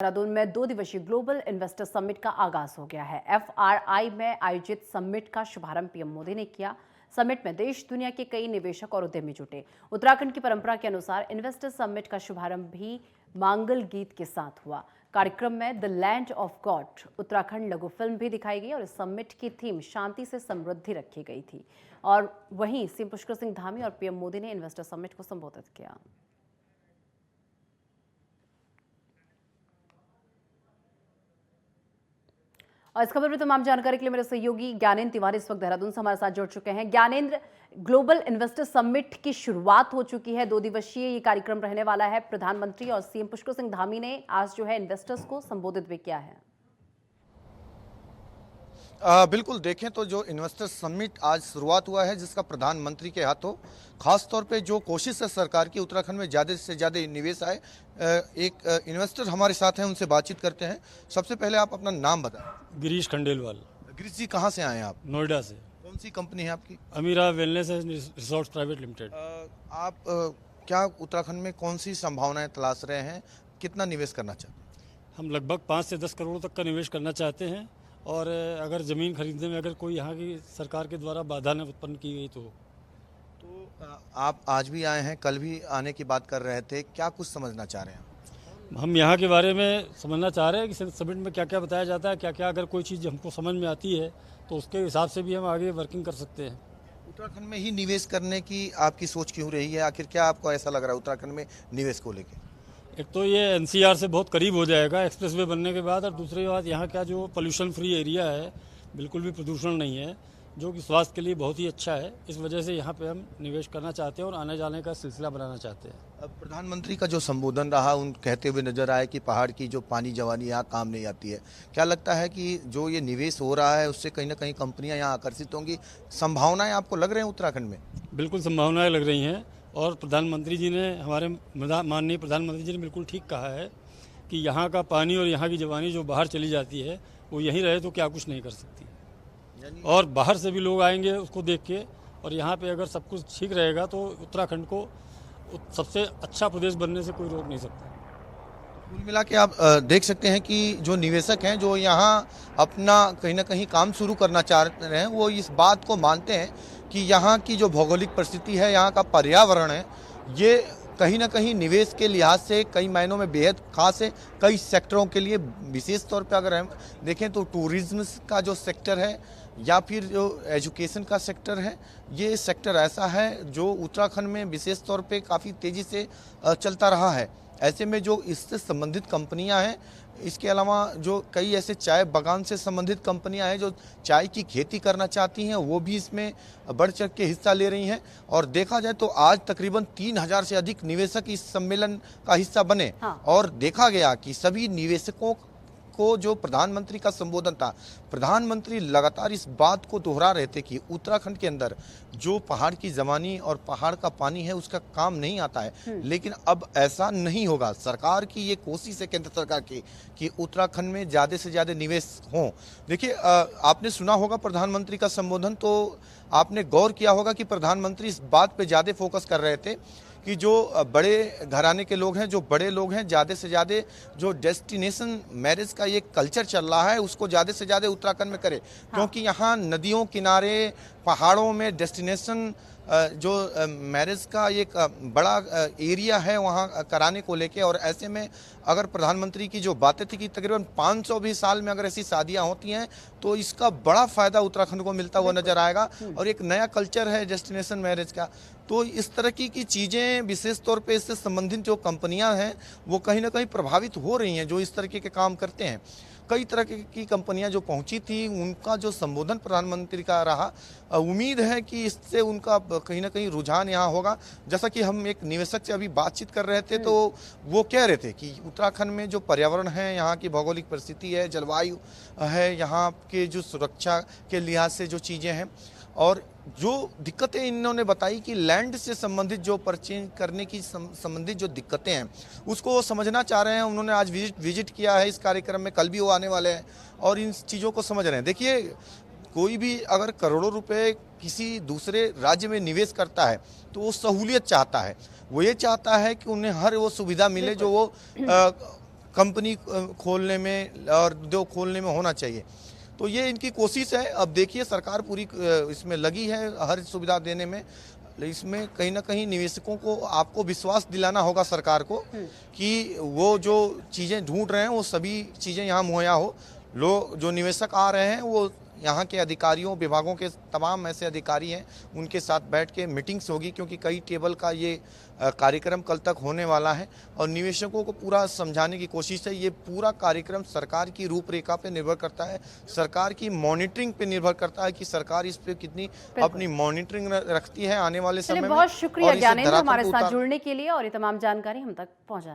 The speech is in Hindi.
देहरादून में 2 दिवसीय ग्लोबल इन्वेस्टर समिट का आगाज हो गया है। एफआरआई में आयोजित समिट का शुभारंभ पीएम मोदी ने किया। समिट में देश दुनिया के कई निवेशक और उद्यमी जुटे। उत्तराखंड की परंपरा के अनुसार इन्वेस्टर समिट का शुभारंभ भी मांगल गीत के साथ हुआ। कार्यक्रम में the land of God Uttarakhand लघु फिल्म भी दिखाई गई और इस समिट की थीम शांति से समृद्धि रखी गई थी। और वहीं सीएम पुष्कर सिंह धामी और पीएम मोदी ने इन्वेस्टर समिट को संबोधित किया। और इस खबर में तमाम जानकारी के लिए मेरे सहयोगी ज्ञानेंद्र तिवारी इस वक्त देहरादून से हमारे साथ जुड़ चुके हैं। ज्ञानेंद्र, ग्लोबल इन्वेस्टर समिट की शुरुआत हो चुकी है। 2 दिवसीय ये कार्यक्रम रहने वाला है। प्रधानमंत्री और सीएम पुष्कर सिंह धामी ने आज जो है इन्वेस्टर्स को संबोधित भी किया है। बिल्कुल देखें तो जो इन्वेस्टर समिट आज शुरुआत हुआ है, जिसका प्रधानमंत्री के हाथों खास तौर पे जो कोशिश है सरकार की, उत्तराखंड में ज़्यादा से ज़्यादा निवेश आए। एक इन्वेस्टर हमारे साथ हैं, उनसे बातचीत करते हैं। सबसे पहले आप अपना नाम बताएं। गिरीश खंडेलवाल। गिरीश जी, कहाँ से आए हैं आप? नोएडा से। कौन सी कंपनी है आपकी? अमीरा वेलनेस रिसोर्ट्स प्राइवेट लिमिटेड। आप क्या उत्तराखंड में कौन सी संभावनाएं तलाश रहे हैं? कितना निवेश करना चाहते हैं? हम लगभग 5 से 10 करोड़ तक का निवेश करना चाहते हैं, और अगर ज़मीन खरीदने में अगर कोई यहाँ की सरकार के द्वारा बाधा न उत्पन्न की गई तो आप आज भी आए हैं, कल भी आने की बात कर रहे थे, क्या कुछ समझना चाह रहे हैं? हम यहाँ के बारे में समझना चाह रहे हैं कि समिट में क्या क्या बताया जाता है, क्या क्या अगर कोई चीज़ हमको समझ में आती है तो उसके हिसाब से भी हम आगे वर्किंग कर सकते हैं। उत्तराखंड में ही निवेश करने की आपकी सोच क्यों रही है? आखिर क्या आपको ऐसा लग रहा है उत्तराखंड में निवेश को लेकर? एक तो ये एनसीआर से बहुत करीब हो जाएगा एक्सप्रेसवे बनने के बाद, और दूसरी बात यहाँ का जो पोल्यूशन फ्री एरिया है, बिल्कुल भी प्रदूषण नहीं है, जो कि स्वास्थ्य के लिए बहुत ही अच्छा है। इस वजह से यहाँ पे हम निवेश करना चाहते हैं और आने जाने का सिलसिला बनाना चाहते हैं। अब प्रधानमंत्री का जो संबोधन रहा, उन कहते हुए नजर आए कि पहाड़ की जो पानी जवानी यहाँ काम नहीं आती है। क्या लगता है कि जो ये निवेश हो रहा है उससे कहीं ना कहीं कंपनियाँ यहाँ आकर्षित होंगी? संभावनाएं आपको लग रहे हैं उत्तराखंड में? बिल्कुल संभावनाएं लग रही हैं, और प्रधानमंत्री जी ने, हमारे माननीय प्रधानमंत्री जी ने बिल्कुल ठीक कहा है कि यहाँ का पानी और यहाँ की जवानी जो बाहर चली जाती है वो यहीं रहे तो क्या कुछ नहीं कर सकती, और बाहर से भी लोग आएंगे उसको देख के, और यहाँ पे अगर सब कुछ ठीक रहेगा तो उत्तराखंड को सबसे अच्छा प्रदेश बनने से कोई रोक नहीं सकता। कुल मिला के आप देख सकते हैं कि जो निवेशक हैं, जो यहाँ अपना कहीं ना कहीं काम शुरू करना चाह रहे हैं, वो इस बात को मानते हैं कि यहाँ की जो भौगोलिक परिस्थिति है, यहाँ का पर्यावरण है, ये कहीं ना कहीं निवेश के लिहाज से कई मायनों में बेहद खास है। कई सेक्टरों के लिए, विशेष तौर पे अगर हम देखें तो टूरिज्म का जो सेक्टर है या फिर जो एजुकेशन का सेक्टर है, ये सेक्टर ऐसा है जो उत्तराखंड में विशेष तौर पे काफ़ी तेज़ी से चलता रहा है। ऐसे में जो इससे संबंधित कंपनियां हैं, इसके अलावा जो कई ऐसे चाय बागान से संबंधित कंपनियां हैं जो चाय की खेती करना चाहती हैं, वो भी इसमें बढ़ चढ़ के हिस्सा ले रही हैं। और देखा जाए तो आज तकरीबन 3000 से अधिक निवेशक इस सम्मेलन का हिस्सा बने। हाँ। और देखा गया कि सभी निवेशकों को जो प्रधानमंत्री का संबोधन था, प्रधानमंत्री लगातार इस बात को दोहरा रहे थे कि उत्तराखंड के अंदर जो पहाड़ की जवानी और पहाड़ का पानी है उसका काम नहीं आता है। लेकिन अब ऐसा नहीं होगा। सरकार की ये कोशिश है, केंद्र सरकार की, कि उत्तराखंड में ज़्यादा से ज़्यादा निवेश हों। देखिए, आपने सुना होगा प्रधानमंत्री का संबोधन, तो आपने गौर किया होगा कि प्रधानमंत्री इस बात पर ज़्यादा फोकस कर रहे थे कि जो बड़े घराने के लोग हैं, जो बड़े लोग हैं, ज़्यादा से ज़्यादा जो डेस्टिनेशन मैरिज का ये कल्चर चल रहा है उसको ज़्यादा से ज़्यादा उत्तराखंड में करे। क्योंकि यहाँ नदियों किनारे, पहाड़ों में डेस्टिनेशन जो मैरिज का एक बड़ा एरिया है वहाँ कराने को लेके। और ऐसे में अगर प्रधानमंत्री की जो बातें थी कि तकरीबन 520 साल में अगर ऐसी शादियाँ होती हैं तो इसका बड़ा फ़ायदा उत्तराखंड को मिलता हुआ नज़र आएगा। और एक नया कल्चर है डेस्टिनेशन मैरिज का, तो इस तरह की चीज़ें विशेष तौर पे इससे संबंधित जो कंपनियां हैं वो कहीं ना कहीं प्रभावित हो रही हैं, जो इस तरीके के काम करते हैं। कई तरह की कंपनियां जो पहुंची थी, उनका जो संबोधन प्रधानमंत्री का रहा, उम्मीद है कि इससे उनका कहीं ना कहीं रुझान यहाँ होगा। जैसा कि हम एक निवेशक से अभी बातचीत कर रहे थे, तो वो कह रहे थे कि उत्तराखंड में जो पर्यावरण है, यहाँ की भौगोलिक परिस्थिति है, जलवायु है, यहाँ के जो सुरक्षा के लिहाज से जो चीज़ें हैं, और जो दिक्कतें इन्होंने बताई कि लैंड से संबंधित जो परचेज करने की संबंधित जो दिक्कतें हैं उसको वो समझना चाह रहे हैं। उन्होंने आज विजिट किया है इस कार्यक्रम में, कल भी वो आने वाले हैं और इन चीज़ों को समझ रहे हैं। देखिए, कोई भी अगर करोड़ों रुपए किसी दूसरे राज्य में निवेश करता है तो वो सहूलियत चाहता है। वो ये चाहता है कि उन्हें हर वो सुविधा मिले जो वो कंपनी खोलने में और उद्योग खोलने में होना चाहिए। तो ये इनकी कोशिश है। अब देखिए सरकार पूरी इसमें लगी है हर सुविधा देने में। इसमें कहीं ना कहीं निवेशकों को आपको विश्वास दिलाना होगा सरकार को कि वो जो चीज़ें ढूंढ रहे हैं वो सभी चीज़ें यहाँ मुहैया हो। लोग जो निवेशक आ रहे हैं वो यहाँ के अधिकारियों विभागों के तमाम ऐसे अधिकारी हैं उनके साथ बैठ के मीटिंग्स होगी, क्योंकि कई टेबल का ये कार्यक्रम कल तक होने वाला है और निवेशकों को पूरा समझाने की कोशिश है। ये पूरा कार्यक्रम सरकार की रूपरेखा पे निर्भर करता है, सरकार की मॉनिटरिंग पे निर्भर करता है कि सरकार इस पे कितनी अपनी मॉनिटरिंग रखती है आने वाले समय चलिए में। बहुत शुक्रिया और इसे ज्ञानेंद्र धरातल हमारे पे साथ उतार- जुड़ने के लिए और ये तमाम जानकारी हम तक पहुंचा